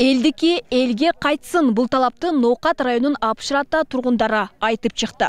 Элдики элге кайтсын, бул талапты Ноокат районунун Апшырата тургундары айтып чыкты.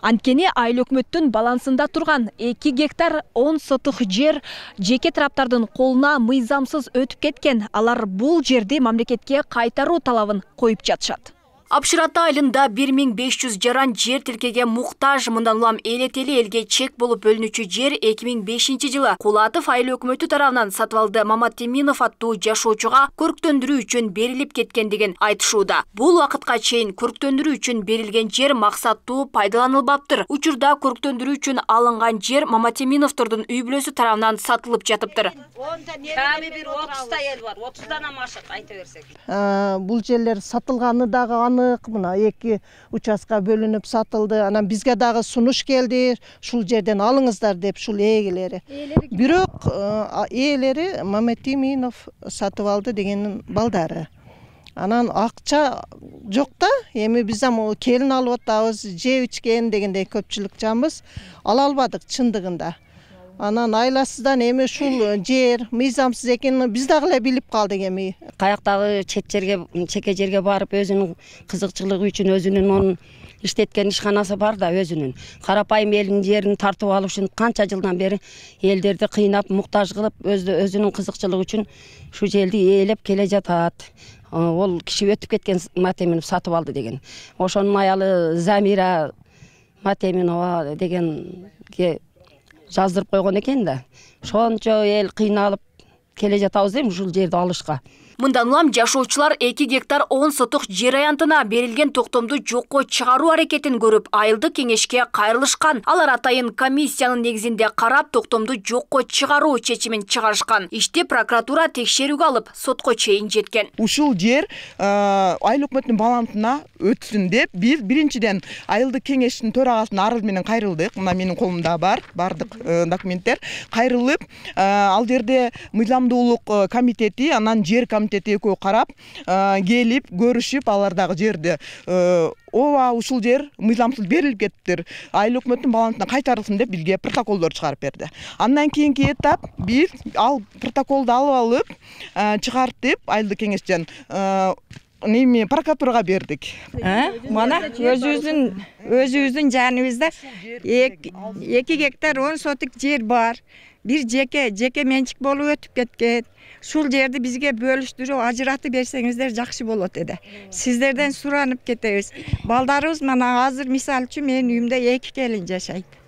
Анткени айыл өкмөттүн балансында турган 2 гектар 10 сотук жер жеке тараптардын колуна мыйзамсыз өтүп кеткен. Алар бул жерди мамлекетке кайтаруу талабын коюп жатышат. Апшырата айылында 1500 жаран жер тилкеге муктаж. Мындан улам элетели элге чек болуп бөлүнүүчү жер 2005 жылы Кулатов айыл өкмөтү тарабынан сатып алды Маматеминов аттуу жашоочуга көрктөндүрүү үчүн берилип кеткендигин айтышууда. Бул убакытка чейин көрктөндүрүү үчүн берилген жер максаттуу пайдаланылбаптыр. Учурда көрктөндүрүү үчүн алынган жер Маматеминовдордун үй бүлөсү тарабынан сатылып жатыптыр. Тами бир 30 эл бар, 30дан ашык айта берсек. Бул жерлер сатылганы дагы мына 2 участка бөлүнүп сатылды. Анан бизге дагы сунуш келди. Шул жерден алыңыздар деп шул ээлери. Бирок ээлери Маматеминов сатып алды деген балдары. Анан акча жок да. Эми биз келин алып атабыз, жеп ичкен дегендей көпчүлүк жамыз ала албадык чындыгында. Анан айласыздан эми ушул жер мыйзамсыз экенин биз дагы эле билип калдык эми. Каяктагы чеке жерге барып өзүнүн кызыкчылыгы үчүн өзүнүн онун иштеткен ишканасы бар да өзүнүн. Карапайым элдин жерин тартып алуу үчүн канча жылдан бери элдерди кыйнап, муктаж кылып, өзүнүн кызыкчылыгы үчүн шу жерди ээлеп келе жатат. Ол киши өтүп кеткен Матеминов сатып алды деген. Ошонун аялы Замира Матеминова дегенге жаздырып койгон экен да. Шончо эл кыйналып келе жатабыз дейм ушул жерди алышка. Мындан улам жашоочулар 2 гектар 10 сотук жер аянтына берилген токтомду жокко чыгаруу аракетин көрүп, айылдык кеңешке кайрылышкан. Алар атайын комиссиянын негизинде карап, токтомду жокко чыгаруу чечимин чыгарышкан. Ишти прокуратура текшерүүгө алып, сотко чейин жеткен. Ушул жер айыл өкмөтүнүн балансына өтсүн деп биз биринчиден айылдык кеңештин төрагасына арыз менен кайрылдык. Мына менин колумда бар, бардык документтер. Кайрылып, ал жерде мыйзамдуулук комитети, анан жер комитети экөө карап, келип, көрүшүп, алар дагы жерди ооба ушул жер мыйзамсыз берилип кетиптир. Айыл өкмөттүн балансына кайтарылсын деп бизге протоколдор чыгарып берди. Андан кийинки этап биз ал протоколду алып чыгартып айылдык кеңештен прокуратурага бердик. Мана өзүбүздүн жаныбызда 2 гектар 10 сотук жер бар. Бир жеке менчик болуп өтүп кеткен. Шул жерди бизге бөлүштүрүп, ажыратып берсеңиздер жакшы болот эди. Сиздерден суранып кетебиз. Балдарыбыз мана азыр мисалы үчүн менин үйүмдө 2 келин жашайт.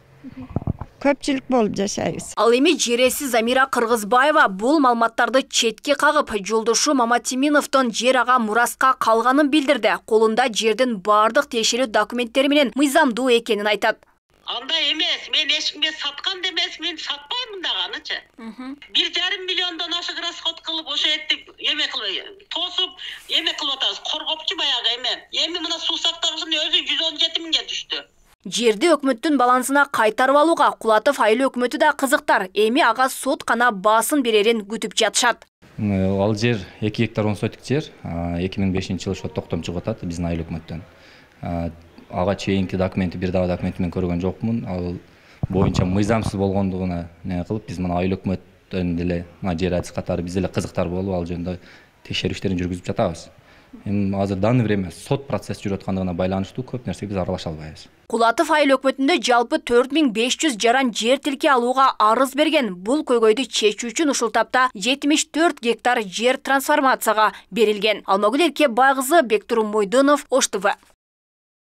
Көпчүлүк болуп жашайбыз. Ал эми жереси Замира Кыргызбаева бул маалыматтарды четке кагып, жолдошу Маматеминовдон жер ага мураска калганын билдирди. Колунда жердин бардык тиешелүү документтери менен мыйзамдуу экенин айтат. Анда эмес, мен эчкимге саткан демес, мен сатпаймын дагынычы. 1,5 миллиондон ашык расход кылып, ошо этти эме кылып, тосуп, эме кылып атабыз, коргопчу баягы эме. Эми мына суу сактагычтын өзү 117 миңге түштү. Жерди өкмөттүн балансына кайтарып алууга Кулатов айыл өкмөтү да кызыктар. Эми ага сот гана баасын берерин күтүп жатышат. Ал жер 2 гектар 10 сотук жер 2005 жылы ошо токтом чыгып атат биздин айыл өкмөттөн. Ага чейинки документи бир дагы документи мен көргөн жокмун. Ал боюнча мыйзамсыз болгондугуна не кылып биз мына айыл өкмөттөн деле мына жер адис катары биз деле кызыктар болуп ал жөнүндө текшерүү иштерин жүргүзүп жатабыз. Эми азыр данный время сот процесси жүрүп аткандыгына байланыштуу көп нерсеге биз аралаша албайбыз. Кулатов айыл өкмөтүндө жалпы 4500 жаран жер тилке алууга арыз берген. Бул көйгөйдү чечүү үчүн ушул тапта 74 гектар жер трансформацияга берилген. Алмагүл Эркебай кызы, Бектурум Мойдонов, Ош ТВ.